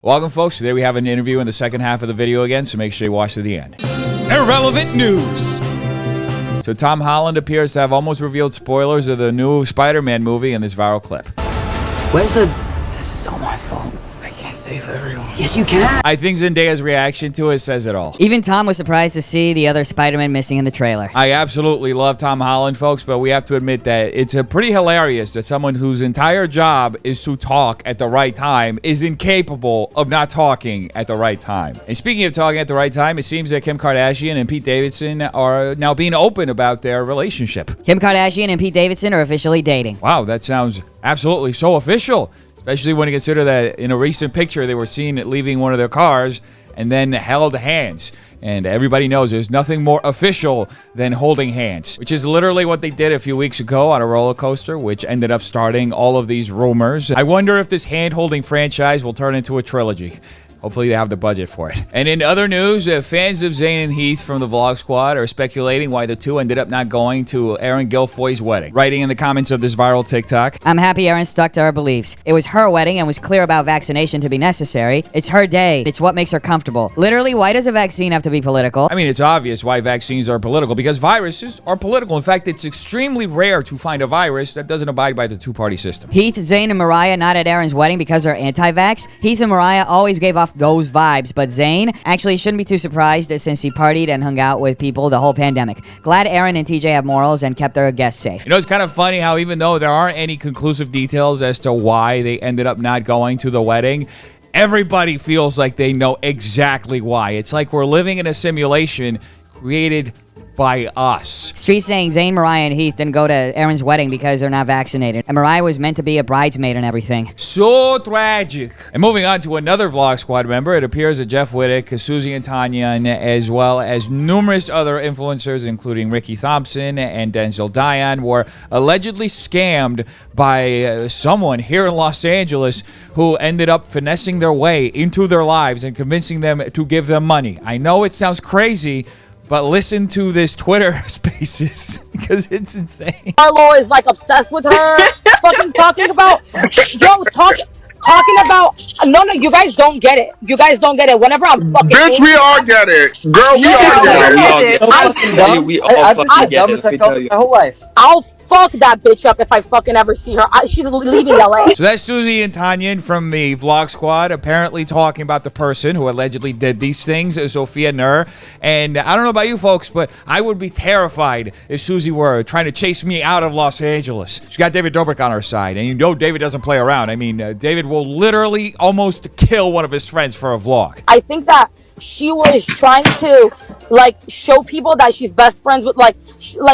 Welcome, folks. Today we have an interview in the second half of the video again, so make sure you watch to the end. Irrelevant news. So Tom Holland appears to have almost revealed spoilers of the new Spider-Man movie in this viral clip. Where's the... This is all my fault. I can't save everyone. Yes, you can. I think Zendaya's reaction to it says it all. Even Tom was surprised to see the other Spider-Man missing in the trailer. I absolutely love Tom Holland, folks, but we have to admit that it's pretty hilarious that someone whose entire job is to talk at the right time is incapable of not talking at the right time. And speaking of talking at the right time, it seems that Kim Kardashian and Pete Davidson are now being open about their relationship. Kim Kardashian and Pete Davidson are officially dating. Wow, that sounds absolutely so official. Especially when you consider that in a recent picture, they were seen leaving one of their cars and then held hands. And everybody knows there's nothing more official than holding hands, which is literally what they did a few weeks ago on a roller coaster, which ended up starting all of these rumors. I wonder if this hand-holding franchise will turn into a trilogy. Hopefully they have the budget for it. And in other news, fans of Zayn and Heath from the Vlog Squad are speculating why the two ended up not going to Aaron Guilfoy's wedding. Writing in the comments of this viral TikTok. I'm happy Erin stuck to her beliefs. It was her wedding and was clear about vaccination to be necessary. It's her day. It's what makes her comfortable. Literally, why does a vaccine have to be political? I mean, it's obvious why vaccines are political, because viruses are political. In fact, it's extremely rare to find a virus that doesn't abide by the two-party system. Heath, Zayn, and Mariah not at Erin's wedding because they're anti-vax. Heath and Mariah always gave off those vibes, but Zayn actually shouldn't be too surprised since he partied and hung out with people the whole pandemic. Glad Erin and TJ have morals and kept their guests safe. You know, it's kind of funny how even though there aren't any conclusive details as to why they ended up not going to the wedding, everybody feels like they know exactly why. It's like we're living in a simulation created by us. Street saying Zayn, Mariah, and Heath didn't go to Erin's wedding because they're not vaccinated. And Mariah was meant to be a bridesmaid and everything. So tragic. And moving on to another Vlog Squad member, it appears that Jeff Wittek, Susie and Tanya, as well as numerous other influencers, including Ricky Thompson and Denzel Dion, were allegedly scammed by someone here in Los Angeles who ended up finessing their way into their lives and convincing them to give them money. I know it sounds crazy, but listen to this Twitter Spaces because it's insane. Carlo is like obsessed with her. Fucking talking about, talking about. No, you guys don't get it. You guys don't get it. Whenever I'm fucking. Bitch, we all get it. Girl, we all get it. We all fucking get it. I felt my whole life. I'll fuck that bitch up if I fucking ever see her. She's leaving LA. So that's Susie and Tanya from the Vlog Squad apparently talking about the person who allegedly did these things, Sophia Nur. And I don't know about you folks, but I would be terrified if Susie were trying to chase me out of Los Angeles. She's got David Dobrik on her side, and you know David doesn't play around. I mean, David will literally almost kill one of his friends for a vlog. I think that she was trying to, like, show people that she's best friends with, like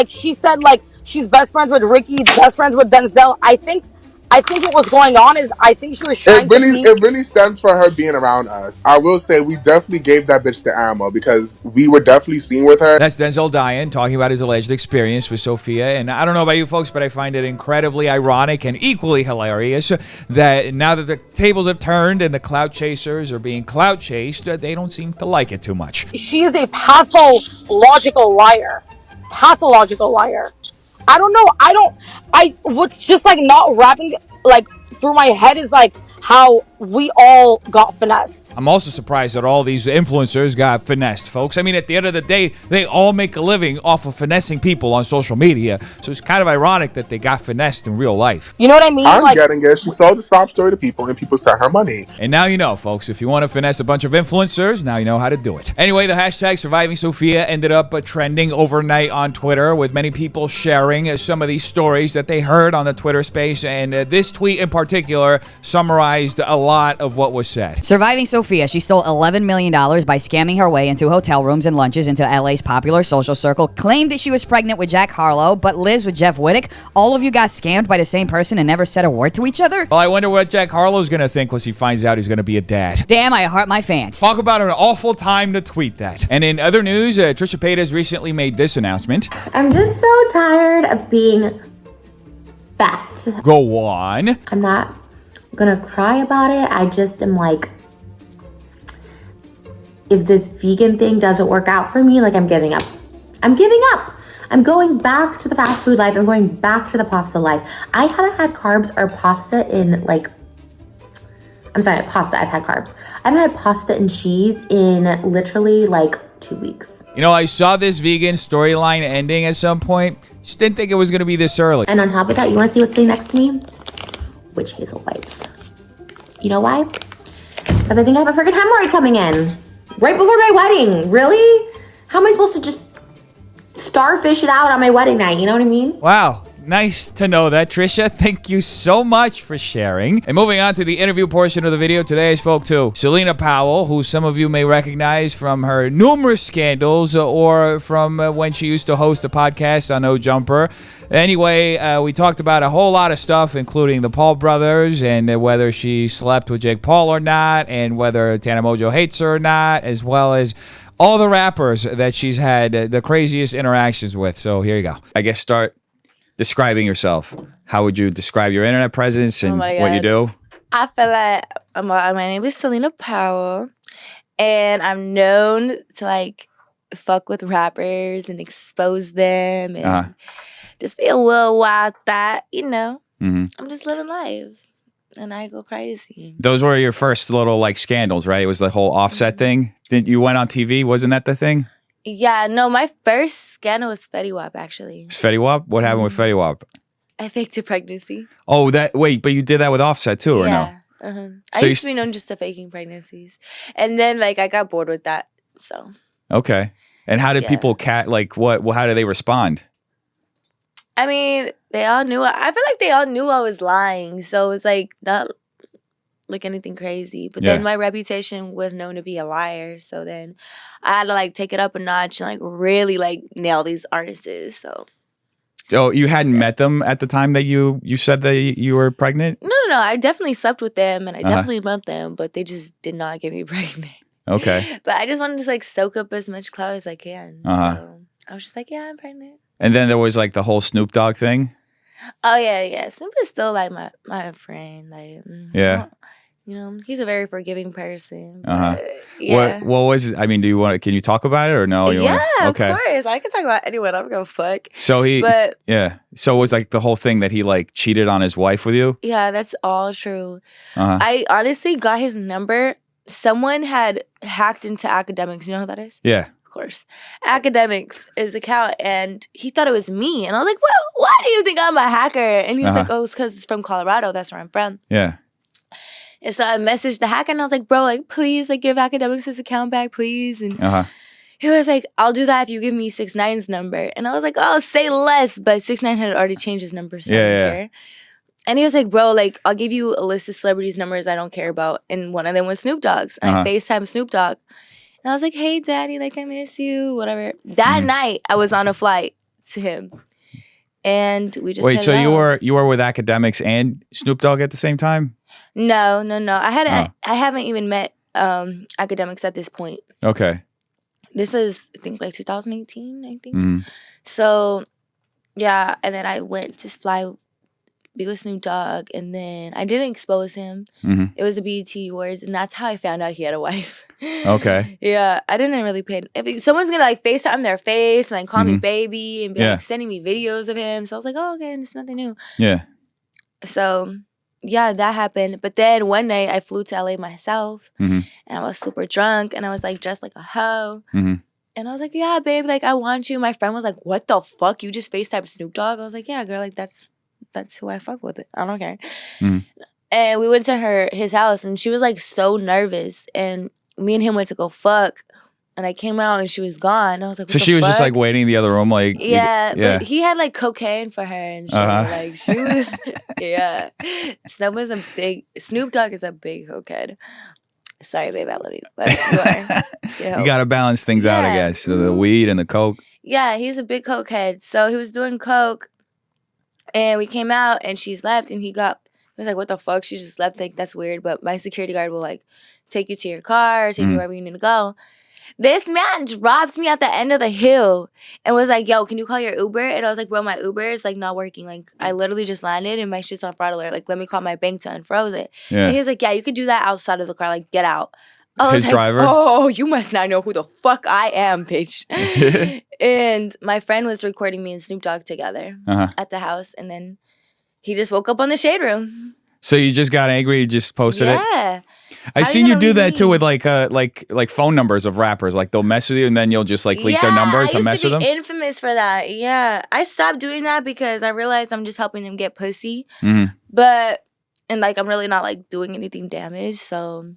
she said, like, she's best friends with Ricky, best friends with Denzel. I think what was going on is I think she was trying It really stems for her being around us. I will say we definitely gave that bitch the ammo because we were definitely seen with her. That's Denzel Dion talking about his alleged experience with Sophia. And I don't know about you folks, but I find it incredibly ironic and equally hilarious that now that the tables have turned and the clout chasers are being clout chased, they don't seem to like it too much. She is a pathological liar. Pathological liar. I don't know. What's just like not wrapping like through my head is like how we all got finessed. I'm also surprised that all these influencers got finessed, folks. I mean, at the end of the day, they all make a living off of finessing people on social media. So it's kind of ironic that they got finessed in real life. You know what I mean? I'm getting it. She sold the stop story to people and people sent her money. And now you know, folks. If you want to finesse a bunch of influencers, now you know how to do it. Anyway, the hashtag survivingsophia ended up trending overnight on Twitter with many people sharing some of these stories that they heard on the Twitter space. And this tweet in particular summarized a lot of what was said. Surviving Sophia, she stole $11 million by scamming her way into hotel rooms and lunches into LA's popular social circle, claimed that she was pregnant with Jack Harlow, but lives with Jeff Wittek. All of you got scammed by the same person and never said a word to each other? Well, I wonder what Jack Harlow's going to think once he finds out he's going to be a dad. Damn, I hurt my fans. Talk about an awful time to tweet that. And in other news, Trisha Paytas recently made this announcement. I'm just so tired of being fat. Go on. I'm not gonna cry about it. I just am like, if this vegan thing doesn't work out for me, like I'm giving up. I'm giving up. I'm going back to the fast food life. I'm going back to the pasta life. I haven't had carbs or pasta in like I'm sorry, pasta. I've had carbs. I haven't had pasta and cheese in literally like 2 weeks. You know, I saw this vegan storyline ending at some point. Just didn't think it was going to be this early. And on top of that, you want to see what's sitting next to me? Witch hazel wipes. You know why? Because I think I have a freaking hemorrhoid coming in right before my wedding. Really? How am I supposed to just starfish it out on my wedding night? You know what I mean? Wow. Nice to know that, Trisha. Thank you so much for sharing. And moving on to the interview portion of the video, today I spoke to Selena Powell, who some of you may recognize from her numerous scandals or from when she used to host a podcast on No Jumper. Anyway, we talked about a whole lot of stuff, including the Paul brothers and whether she slept with Jake Paul or not, and whether Tana Mojo hates her or not, as well as all the rappers that she's had the craziest interactions with. So here you go. I guess start describing yourself. How would you describe your internet presence and what you do? I feel like my name is Selena Powell, and I'm known to like fuck with rappers and expose them and just be a little wild thought, you know. I'm just living life, and I go crazy. Those were your first little like scandals, right? It was the whole Offset thing. Didn't you went on TV? Wasn't that the thing? Yeah, no, my first scandal was Fetty Wap, actually. Fetty Wap? What happened with Fetty Wap? I faked a pregnancy. Oh, wait, but you did that with Offset too, or no? I used to be known just to faking pregnancies. And then, like, I got bored with that, so. Okay. And how did people, how did they respond? I mean, they all knew, I feel like they all knew I was lying, so it was, like, not like anything crazy. But then my reputation was known to be a liar. So then I had to like take it up a notch and like really like nail these artists. So you hadn't met them at the time that you said that you were pregnant? No. I definitely slept with them and I definitely met them, but they just did not get me pregnant. Okay. But I just wanted to like soak up as much clout as I can. So I was just like, yeah, I'm pregnant. And then there was like the whole Snoop Dogg thing. Oh yeah. Snoop is still like my friend. Like yeah. You know, he's a very forgiving person. Yeah. What was it? I mean, can you talk about it or no? Yeah, of course. I can talk about anyone. I don't give a fuck. So So it was like the whole thing that he like cheated on his wife with you? Yeah, that's all true. I honestly got his number. Someone had hacked into Academics. You know who that is? Yeah. Of course. Academics is account and he thought it was me. And I was like, well, why do you think I'm a hacker? And he was like, oh, it's because it's from Colorado. That's where I'm from. Yeah. And so I messaged the hacker and I was like, bro, like, please, like, give Academics his account back, please. And he was like, I'll do that if you give me 6ix9ine's number. And I was like, oh, say less. But 6ix9ine had already changed his number, so I didn't care. And he was like, bro, like, I'll give you a list of celebrities' numbers I don't care about. And one of them was Snoop Dogg's. And I FaceTimed Snoop Dogg. And I was like, hey, daddy, like, I miss you, whatever. That night, I was on a flight to him. And we just Wait, so you were with Academics and Snoop Dogg at the same time? No. I haven't even met Academics at this point. Okay. This is, I think, like 2018, I think. So, yeah, and then I went to be with Snoop Dogg, and then I didn't expose him. It was the BET Awards, and that's how I found out he had a wife. Okay. Yeah, I didn't really pay. If someone's gonna like FaceTime their face and like call me baby and be like sending me videos of him, so I was like, oh, okay, it's nothing new. Yeah. So, yeah, that happened. But then one night I flew to LA myself, and I was super drunk, and I was like dressed like a hoe. And I was like, yeah, babe, like I want you. My friend was like, what the fuck? You just FaceTime Snoop Dogg? I was like, yeah, girl, like that's who I fuck with. I don't care. And we went to his house, and she was like so nervous, and me and him went to go fuck, and I came out and she was gone. I was like, what so she was just like waiting in the other room, like but he had like cocaine for her and shit. Like she was, yeah. Snoop Dogg is a big cokehead. Sorry, babe, I love you, but you are. You gotta balance things out, I guess. So the weed and the coke. Yeah, he's a big cokehead. So he was doing coke, and we came out, and she's left, and he was like, what the fuck? She just left. Like, that's weird. But my security guard will, like, take you to your car, take you wherever you need to go. This man dropped me at the end of the hill and was like, yo, can you call your Uber? And I was like, bro, my Uber is, like, not working. Like, I literally just landed and my shit's on fraud alert. Like, let me call my bank to unfroze it. Yeah. And he was like, yeah, you could do that outside of the car. Like, get out. I was His driver? Oh, you must not know who the fuck I am, bitch. And my friend was recording me and Snoop Dogg together at the house. And then he just woke up on the Shade Room. So you just got angry, you just posted it? Yeah. I've seen you do that too with like phone numbers of rappers. Like they'll mess with you and then you'll just like leak their number to mess with them. I used to be infamous for that. Yeah, I stopped doing that because I realized I'm just helping them get pussy. But and like I'm really not like doing anything damage. So,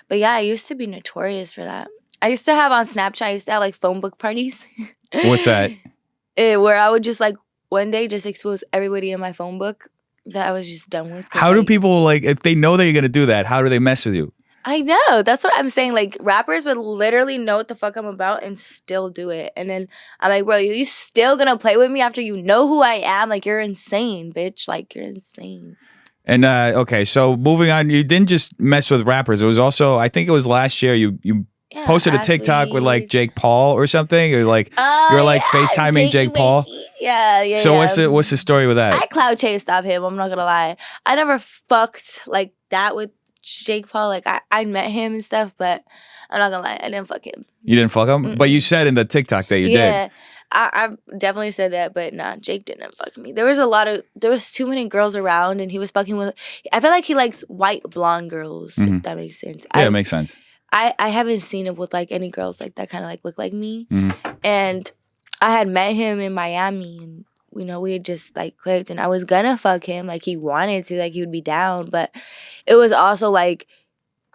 but yeah, I used to be notorious for that. I used to have on Snapchat. I used to have like phone book parties. What's that? Where I would just like one day just expose everybody in my phone book that I was just done with. How do people like if they know that you're gonna do that? How do they mess with you? I know. That's what I'm saying. Like rappers would literally know what the fuck I'm about and still do it. And then I'm like, bro, you still gonna play with me after you know who I am? Like you're insane, bitch. Like you're insane. And okay, so moving on, you didn't just mess with rappers. It was also I think it was last year you posted a TikTok with like Jake Paul or something, or like you were like FaceTiming Jake Paul. Yeah. So what's the story with that? I cloud chased off him. I'm not gonna lie. I never fucked like that with Jake Paul. Like I met him and stuff, but I'm not gonna lie, I didn't fuck him. You didn't fuck him, but you said in the TikTok that you did. Yeah, I definitely said that, but nah, Jake didn't fuck me. There was too many girls around, and he was fucking with. I feel like he likes white blonde girls. If that makes sense. Yeah, it makes sense. I haven't seen him with like any girls like that kind of like look like me. And I had met him in Miami and we had just like clicked and I was gonna fuck him. Like he wanted to, like he would be down. But it was also like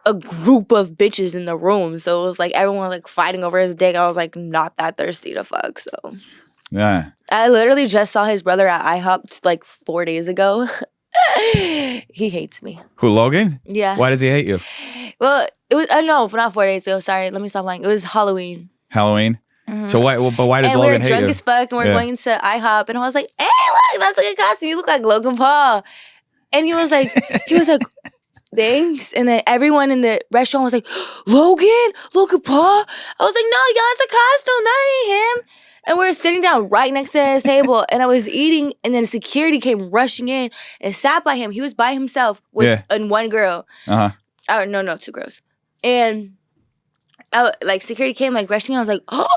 a group of bitches in the room. So it was like everyone was like fighting over his dick. I was like not that thirsty to fuck. So yeah. I literally just saw his brother at IHOP like 4 days ago. He hates me. Who, Logan? Yeah. Why does he hate you? Well, it was no, not 4 days ago. Sorry, let me stop lying. It was Halloween. Halloween. So why? Well, but why does Logan hate you? And we were drunk as fuck, and we're going to IHOP, and I was like, "Hey, look, that's a good costume. You look like Logan Paul." And he was like, "Thanks." And then everyone in the restaurant was like, "Logan Paul." I was like, "No, y'all, it's a costume. That ain't him." And we were sitting down right next to his table, and I was eating, and then security came rushing in and sat by him. He was by himself with and one girl. No, 2 girls. And like security came like rushing in. I was like, "Oh,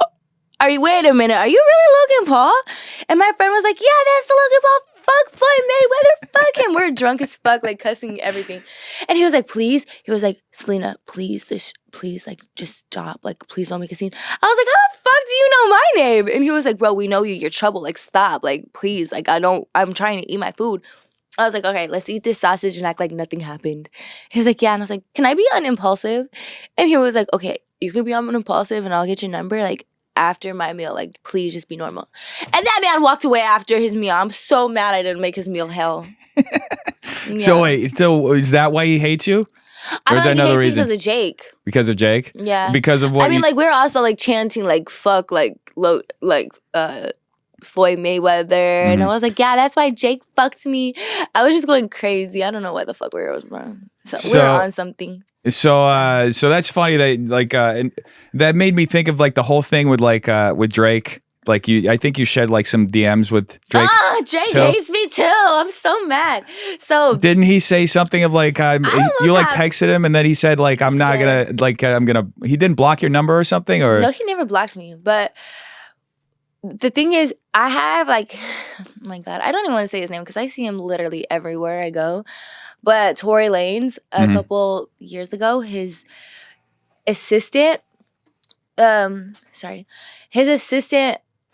wait a minute, are you really Logan Paul?" And my friend was like, "Yeah, that's the Logan Paul. Fuck Floyd Mayweather, fuck him." We're drunk as fuck, like cussing everything. And he was like, "Please," he was like, "Selena, please, like just stop. Like, please don't make a scene." I was like, "How the fuck do you know my name?" And he was like, "Bro, we know you. You're trouble. Like, stop. Like, please. Like, I'm trying to eat my food." I was like, "Okay, let's eat this sausage and act like nothing happened." He was like, "Yeah." And I was like, "Can I be unimpulsive?" And he was like, "Okay, you can be unimpulsive and I'll get your number, like, after my meal. Like, please just be normal." And that man walked away after his meal. I'm so mad I didn't make his meal hell. Yeah. So wait, is that why he hates you? Or is there another reason? Because of Jake. Because of Jake? Yeah. Because of what? I mean, like, we were also like chanting like "fuck" Floyd Mayweather, and I was like, "Yeah, that's why Jake fucked me." I was just going crazy. I don't know why the fuck we were on. So we were on something. So that's funny that like and that made me think of like the whole thing with like with Drake. Like I think you shared like some DMs with Drake. Oh, Drake hates me too. I'm so mad. So didn't he say something of like you like texted him and then he said like I'm not gonna like I'm gonna he didn't block your number or something or no, he never blocked me. But the thing is, I have like oh my God, I don't even want to say his name because I see him literally everywhere I go. But Tory Lanez, a couple years ago, his assistant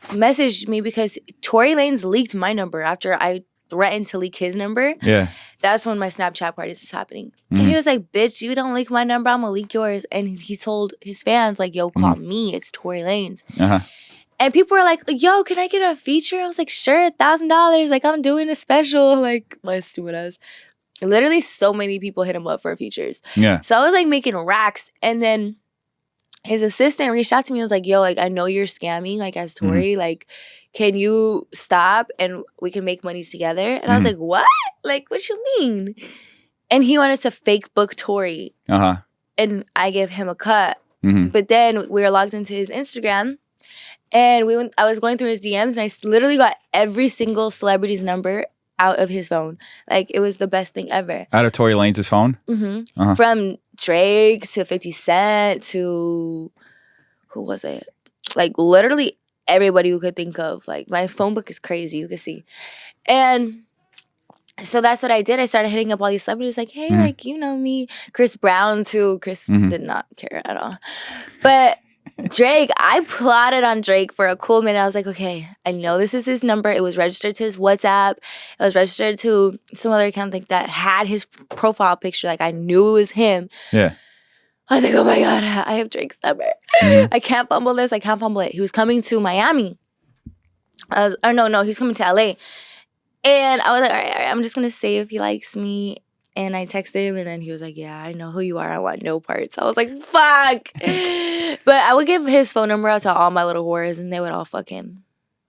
messaged me because Tory Lanez leaked my number after I threatened to leak his number. Yeah. That's when my Snapchat parties was happening. And he was like, "Bitch, you don't leak my number, I'm gonna leak yours." And he told his fans, like, "Yo, call me, it's Tory Lanez." And people were like, "Yo, can I get a feature?" I was like, "Sure, $1,000. Like, I'm doing a special." Like, my stupid ass. Literally so many people hit him up for features. Yeah. So I was like making racks. And then his assistant reached out to me and was like, "Yo, like, I know you're scamming, like, as Tory. Like, can you stop and we can make money together?" And I was like, "What? Like, what you mean?" And he wanted to fake book Tory. And I gave him a cut. But then we were logged into his Instagram. And I was going through his DMs and I literally got every single celebrity's number out of his phone. Like, it was the best thing ever. Out of Tory Lanez's phone? From Drake to 50 Cent to who was it? Like, literally everybody you could think of. Like, my phone book is crazy. You can see. And So that's what I did. I started hitting up all these celebrities like, hey, like, you know me. Chris Brown, too. Chris did not care at all. But Drake, I plotted on Drake for a cool minute. I was like, okay, I know this is his number. It was registered to his WhatsApp. It was registered to some other account like that had his profile picture. Like, I knew it was him. Yeah. I was like, oh, my God, I have Drake's number. I can't fumble this. I can't fumble it. He was coming to Miami. No, he's coming to L.A., and I was like, all right, I'm just going to say if he likes me. And I texted him, and then he was like, yeah, I know who you are. I want no parts. I was like, fuck. But I would give his phone number out to all my little whores, and they would all fuck him.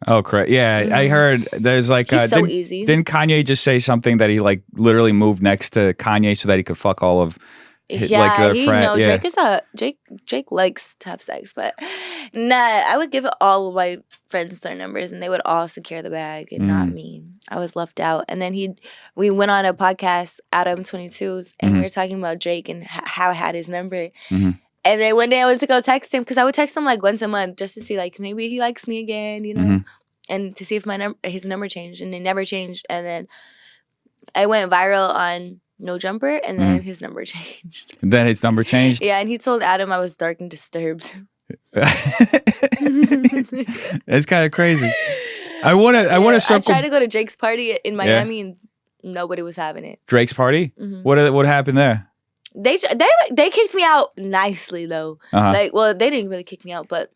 Oh, correct. Yeah, I heard there's like... He's so easy. Didn't Kanye just say something that he like literally moved next to Kanye so that he could fuck all of... Drake is Drake likes to have sex, but nah, I would give all of my friends their numbers and they would all secure the bag and not me. I was left out. And then we went on a podcast, Adam 22s, and we were talking about Drake and how I had his number. And then one day I went to go text him because I would text him like once a month just to see like maybe he likes me again, you know, and to see if his number changed, and it never changed. And then I went viral on No Jumper, and then his number changed. Then his number changed? Yeah, and he told Adam I was dark and disturbed. It's kind of crazy. I want to circle. I tried to go to Drake's party in Miami, and nobody was having it. Drake's party? What happened there? They kicked me out nicely though. Like, well, they didn't really kick me out, but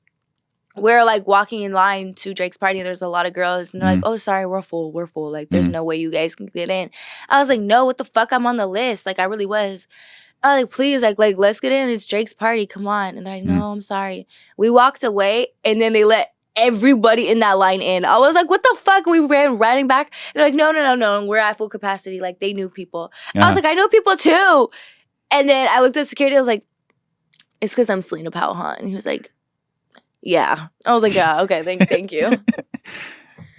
we're like walking in line to Drake's party. There's a lot of girls, and they're like, "Oh, sorry, we're full. Like, there's no way you guys can get in." I was like, "No, what the fuck? I'm on the list." Like, I really was. I was like, "Please, like, let's get in. It's Drake's party. Come on." And they're like, "No, I'm sorry." We walked away, and then they let everybody in that line in. I was like, "What the fuck?" We ran running back. And they're like, No. We're at full capacity. Like, they knew people. I was like, "I know people too." And then I looked at security. I was like, "It's because I'm Selena Powell, huh?" And he was like, "Yeah." I was like, "Yeah, okay, thank you."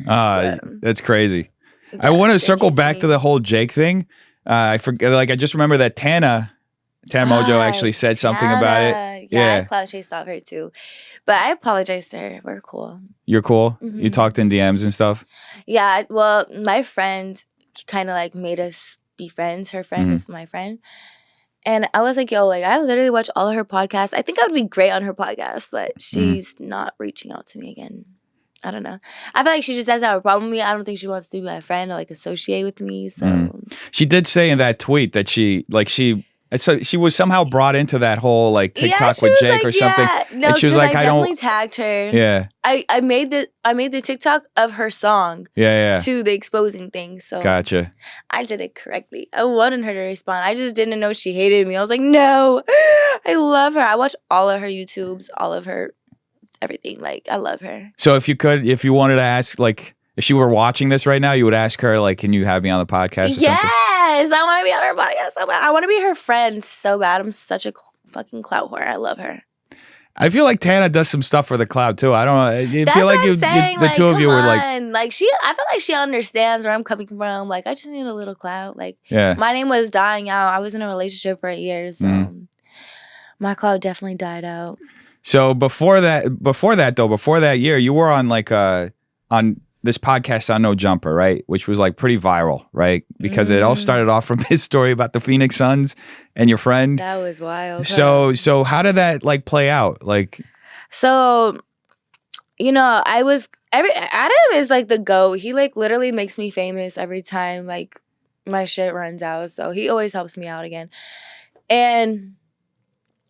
That's crazy. I want to circle back to the whole Jake thing. I forget. Like, I just remember that Tana Mojo actually said something about it. Yeah, I clout chased off her too, but I apologized to her. We're cool. You're cool. You talked in DMs and stuff. Yeah. Well, my friend kind of like made us be friends. Her friend is my friend. And I was like, yo, like, I literally watch all of her podcasts. I think I would be great on her podcast, but she's not reaching out to me again. I don't know. I feel like she just doesn't have a problem with me. I don't think she wants to be my friend or, like, associate with me, so. She did say in that tweet that she was somehow brought into that whole, like, TikTok with Jake or something. No, and she was like, I definitely tagged her. Yeah. I made the TikTok of her song. Yeah. To the exposing thing. So gotcha. I did it correctly. I wanted her to respond. I just didn't know she hated me. I was like, no, I love her. I watch all of her YouTubes, all of her everything. Like, I love her. So if you wanted to ask, like, if she were watching this right now, you would ask her, like, can you have me on the podcast or something? Yes, I want to be on her podcast so bad. I want to be her friend so bad. I'm such a fucking clout whore. I love her. I feel like Tana does some stuff for the cloud too. I don't know. I feel like the two of you were like I feel like she understands where I'm coming from. Like, I just need a little clout. Like, my name was dying out. I was in a relationship for 8 years, so my clout definitely died out. So before that year, you were on like on this podcast on No Jumper, right? Which was like pretty viral, right? Because it all started off from this story about the Phoenix Suns and your friend. That was wild. So how did that like play out? Like, so, you know, Adam is like the GOAT. He like literally makes me famous every time like my shit runs out. So he always helps me out again. And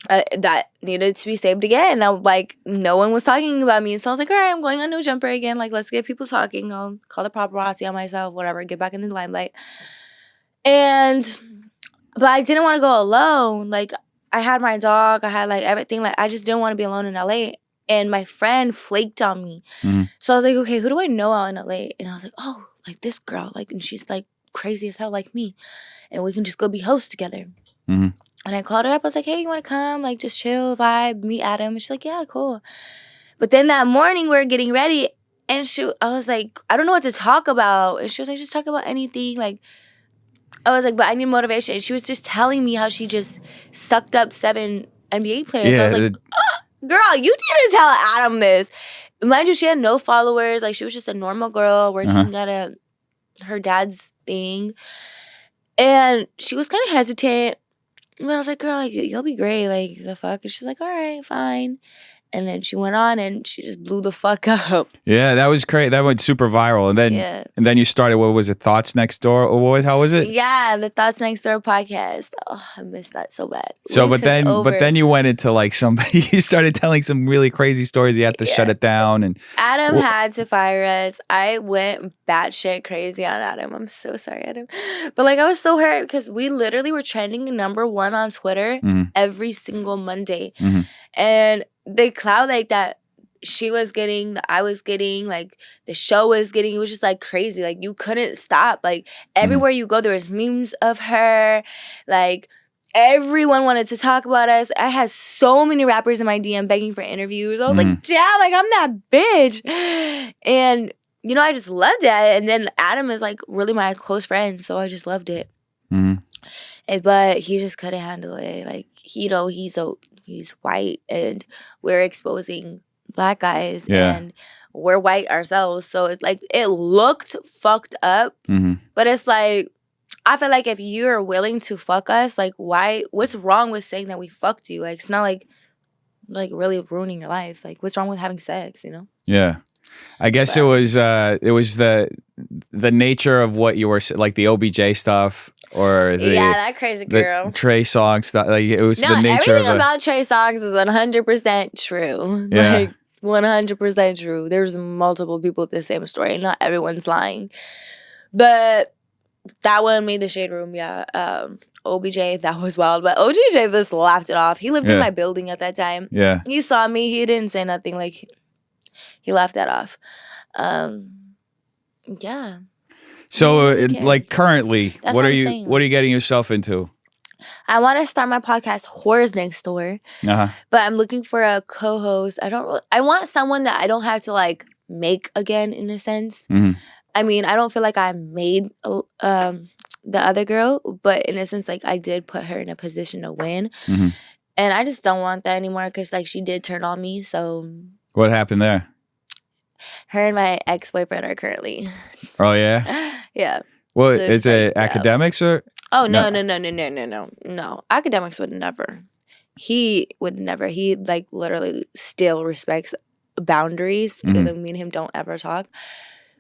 that needed to be saved again. I like, no one was talking about me. So I was like, all right, I'm going on No Jumper again. Like, let's get people talking. I'll call the paparazzi on myself, whatever, get back in the limelight. But I didn't want to go alone. Like, I had my dog. I had like everything. Like, I just didn't want to be alone in LA. And my friend flaked on me. So I was like, okay, who do I know out in LA? And I was like, oh, like this girl. Like, and she's like crazy as hell like me. And we can just go be hosts together. And I called her up. I was like, hey, you want to come? Like, just chill, vibe, meet Adam. And she's like, yeah, cool. But then that morning, we were getting ready. And I was like, I don't know what to talk about. And she was like, just talk about anything. Like, I was like, but I need motivation. And she was just telling me how she just sucked up 7 NBA players. Yeah, I was like, girl, you didn't tell Adam this. Mind you, she had no followers. Like, she was just a normal girl working at her dad's thing. And she was kind of hesitant. And I was like, girl, like, you'll be great. Like, the fuck? And she's like, all right, fine. And then she went on and she just blew the fuck up. Yeah, that was great. That went super viral. And then you started, what was it, Thoughts Next Door? Or how was it? Yeah, the Thoughts Next Door podcast. Oh, I missed that so bad. So, but then you went into like you started telling some really crazy stories. You had to shut it down. And Adam had to fire us. I went batshit crazy on Adam. I'm so sorry, Adam. But like, I was so hurt because we literally were trending #1 on Twitter every single Monday. And the cloud like that she was getting, that I was getting, like the show was getting, it was just like crazy. Like you couldn't stop. Like everywhere you go, there was memes of her. Like everyone wanted to talk about us. I had so many rappers in my DM begging for interviews. I was like, damn, like I'm that bitch. And you know, I just loved it. And then Adam is like really my close friend, so I just loved it. But he just couldn't handle it. Like, you know, he's white and we're exposing black guys and we're white ourselves. So it's like, it looked fucked up. But it's like, I feel like if you're willing to fuck us, like what's wrong with saying that we fucked you? Like, it's not like really ruining your life. Like, what's wrong with having sex, you know? Yeah. I guess it was the nature of what you were, like the OBJ stuff. Or that crazy girl. The Trey Songz stuff. Like it was the nature everything of about Trey Songz is 100% true. Yeah. Like 100% true. There's multiple people with the same story. Not everyone's lying. But that one made the shade room, OBJ, that was wild. But OBJ just laughed it off. He lived in my building at that time. Yeah. He saw me. He didn't say nothing. Like, he laughed that off. Yeah. So, like currently, That's what are you getting yourself into? I want to start my podcast, Whores Next Door. But I'm looking for a co-host. I want someone that I don't have to like make again, in a sense. I mean, I don't feel like I made the other girl, but in a sense, like I did put her in a position to win. And I just don't want that anymore because like she did turn on me. So what happened there? Her and my ex-boyfriend are currently. Oh yeah. Yeah. Well, So is it academics or? Oh no. Academics would never. He would never. He like literally still respects boundaries. Even though me and him don't ever talk.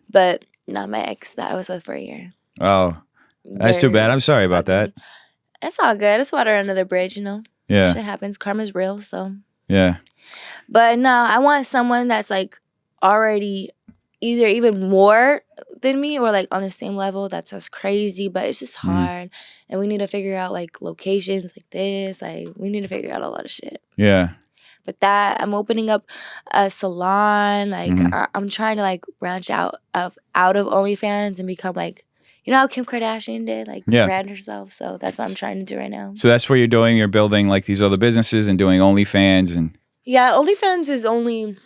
But not my ex that I was with for a year. Oh, that's too bad. I'm sorry about that. It's all good. It's water under the bridge, you know. Yeah. Shit happens. Karma's real, so. Yeah. But no, I want someone that's like already either even more than me or like on the same level. That sounds crazy, but it's just hard. And we need to figure out like locations like this. Like we need to figure out a lot of shit. Yeah. But that I'm opening up a salon. Like I'm trying to like branch out of OnlyFans and become like, you know how Kim Kardashian did, like brand herself. So that's what I'm trying to do right now. So that's what you're doing. You're building like these other businesses and doing OnlyFans and. Yeah, OnlyFans is only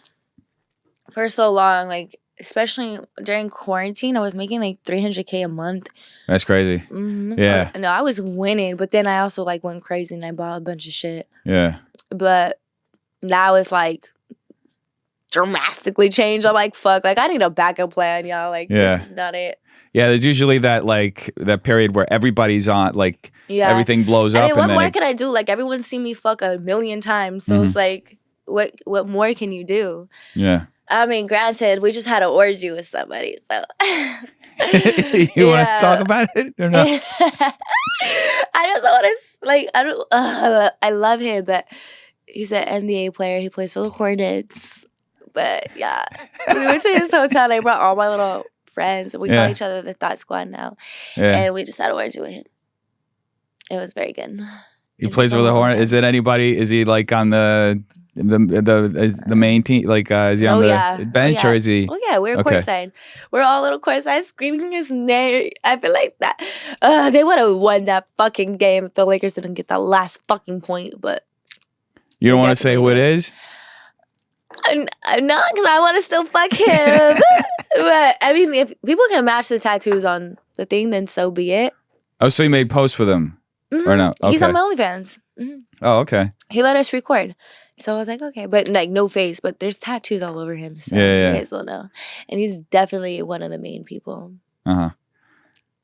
for so long. Like especially during quarantine, I was making like $300K a month. That's crazy. Yeah. No, I was winning, but then I also like went crazy and I bought a bunch of shit. Yeah. But now it's like drastically changed. I'm like, fuck, like I need a backup plan, y'all. Like, this is not it. Yeah, there's usually that period where everybody's on, like, everything blows up. I mean, what more can I do? Like, everyone's seen me fuck a million times, so it's like, what more can you do? Yeah. I mean, granted, we just had an orgy with somebody, so. You want to talk about it or not? I just want to, like, I love him, but he's an NBA player. He plays for the Hornets. But yeah, we went to his hotel and I brought all my little friends. We call each other the Thought Squad now. Yeah. And we just had a orgy with him. It was very good. He plays for the Hornets. Is it anybody? Is he like on the main team? Like is he on the bench or is he? Oh yeah, we're courtside. We're all little courtside screaming his name. I feel like that. They would have won that fucking game if the Lakers didn't get that last fucking point. But you don't want to say who it is? I'm not, because I want to still fuck him. But I mean, if people can match the tattoos on the thing, then so be it. Oh, so you made posts with him? Or no? Okay. He's on my OnlyFans. Oh, okay. He let us record. So I was like, okay. But like, no face. But there's tattoos all over him. So you guys will know. And he's definitely one of the main people.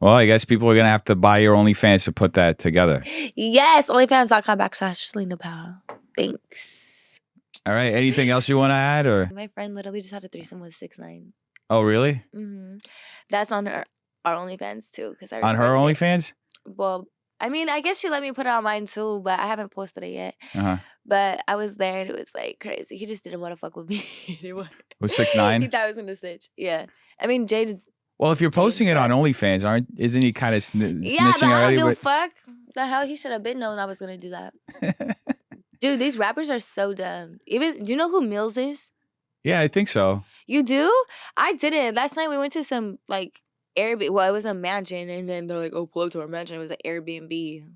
Well, I guess people are going to have to buy your OnlyFans to put that together. Yes, onlyfans.com/Selena Powell. Thanks. All right. Anything else you want to add? Or My friend literally just had a threesome with 6ix9ine. Oh, really? That's on our OnlyFans too. On her OnlyFans? Well, I mean, I guess she let me put it on mine too, but I haven't posted it yet. But I was there and it was like crazy. He just didn't want to fuck with me anymore. With 6ix9ine? He thought I was gonna snitch. Yeah. I mean, Jade is. Well, if you're posting it on OnlyFans, isn't he kind of snitching But I already? don't give a fuck. The hell, he should have been known I was gonna do that. Dude, these rappers are so dumb. Even, do you know who Mills is? Yeah, I think so. You do? I didn't. Last night we went to some like Airbnb. Well, it was a mansion, and then they're like, "Oh, pull up to our mansion." It was an Airbnb,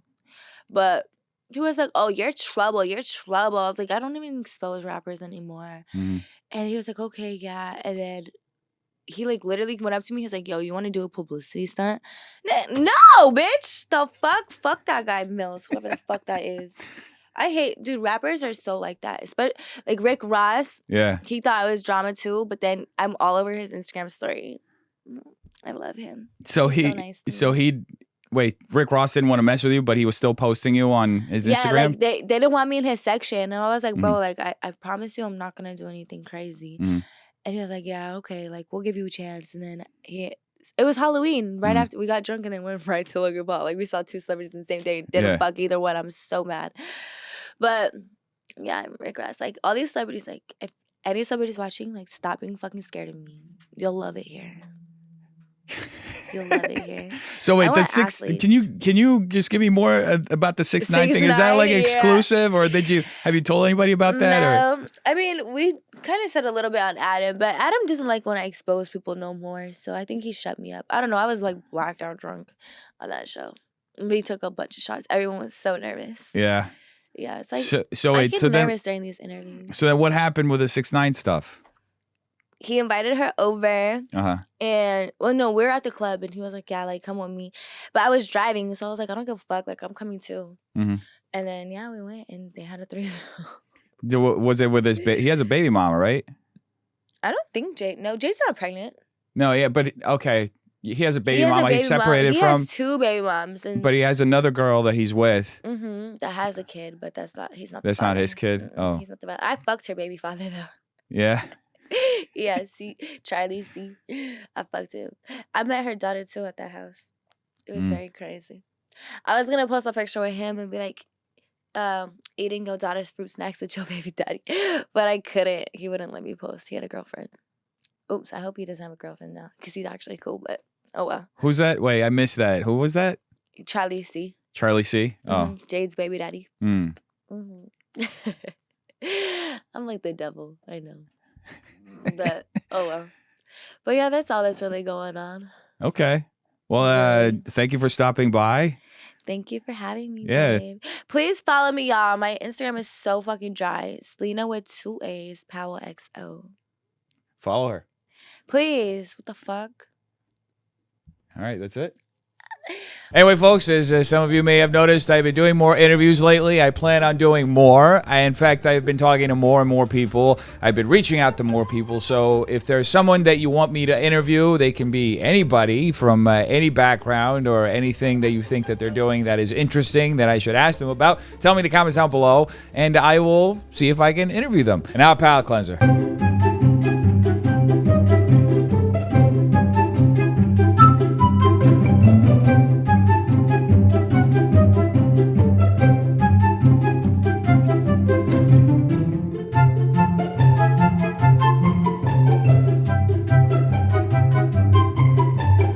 but he was like, "Oh, you're trouble. You're trouble." I was like, "I don't even expose rappers anymore." And he was like, "Okay, yeah." And then he like literally went up to me. He's like, "Yo, you want to do a publicity stunt?" No, bitch. The fuck that guy Mills, whoever the fuck that is. I hate, dude, rappers are so like that. But like Rick Ross, he thought I was drama too, but then I'm all over his Instagram story. I love him. So wait, Rick Ross didn't want to mess with you, but he was still posting you on his Instagram? Yeah, like they didn't want me in his section. And I was like, bro, like I promise you I'm not gonna do anything crazy. And he was like, yeah, okay, like we'll give you a chance. And then it was Halloween, right after we got drunk and then went right to Logan Paul. Like we saw 2 celebrities in the same day, didn't fuck either one. I'm so mad. But yeah, Rick Ross, like all these celebrities, like if any celebrity's watching, like stop being fucking scared of me. You'll love it here. You'll love it here. So wait, the can you just give me more about the 6ix9ine thing? Is that like exclusive, or have you told anybody about that? No, I mean we kind of said a little bit on Adam, but Adam doesn't like when I expose people no more. So I think he shut me up. I don't know. I was like blacked out drunk on that show. We took a bunch of shots. Everyone was so nervous. Yeah. Yeah, it's like I get nervous during these interviews. So then what happened with the 6ix9ine stuff? He invited her over. And well, no, we were at the club and he was like, yeah, like come with me. But I was driving, so I was like, I don't give a fuck, like I'm coming too. And then yeah, we went and they had a threesome. Was it with his he has a baby mama, right? I don't think Jade's not pregnant. No, yeah, but okay. He has a baby mama he's separated from. He has 2 baby moms. But he has another girl that he's with. That has a kid, but he's not the father. That's not his kid? Oh. He's not the father. I fucked her baby father though. Yeah? Yeah, see, Charlie, see, I fucked him. I met her daughter too at that house. It was very crazy. I was gonna post a picture with him and be like, eating your daughter's fruit snacks with your baby daddy, but I couldn't. He wouldn't let me post. He had a girlfriend. Oops, I hope he doesn't have a girlfriend now because he's actually cool. But oh well. Who's that? Wait, I missed that. Who was that? Charlie C. Charlie C. Oh, Jade's baby daddy. I'm like the devil. I know. But oh well. But yeah, that's all that's really going on. Okay. Well, thank you for stopping by. Thank you for having me. Yeah. Babe. Please follow me, y'all. My Instagram is so fucking dry. Selena with 2 A's, Powell XO. Follow her. Please. What the fuck? All right, that's it. Anyway, folks, as some of you may have noticed, I've been doing more interviews lately. I plan on doing more. In fact, I've been talking to more and more people. I've been reaching out to more people. So if there's someone that you want me to interview, they can be anybody from any background or anything that you think that they're doing that is interesting that I should ask them about. Tell me in the comments down below, and I will see if I can interview them. And now, palate cleanser.